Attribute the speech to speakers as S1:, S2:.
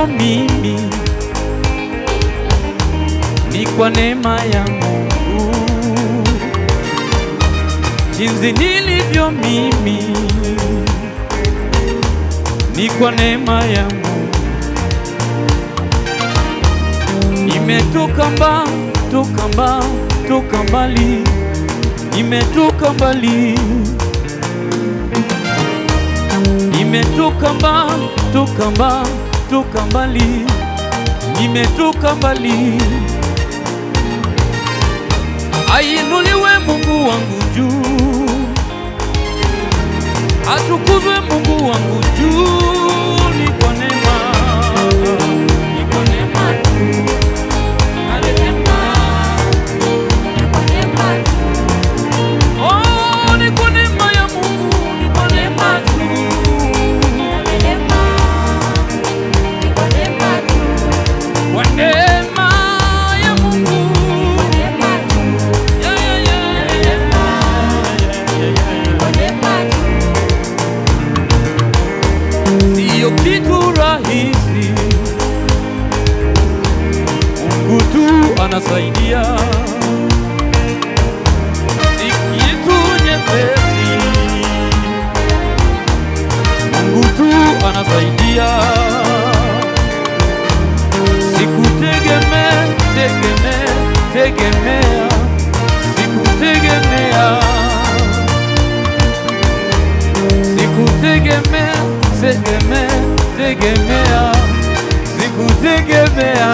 S1: nilivyo mimi ni kwa neema ya Mungu. Jinsi nilivyo mimi ni kwa neema ya Mungu. Nimetoka mbali, nimetoka mbali, nimetoka mbali, nimetoka mbali. Ainuliwe Mungu wangu juu, atukuzwe Mungu wangu juu. Ni kwa neema, ni kwa neema tu. Oh, ni kwa neema ya Mungu, ni kwa neema tu. Kwa neema ya Mungu, siyo kitu rahisi. Mungu tu anasaidia, si kitu nyepesi. Mungu tu anasaidia, sikutegemea, sikutegemea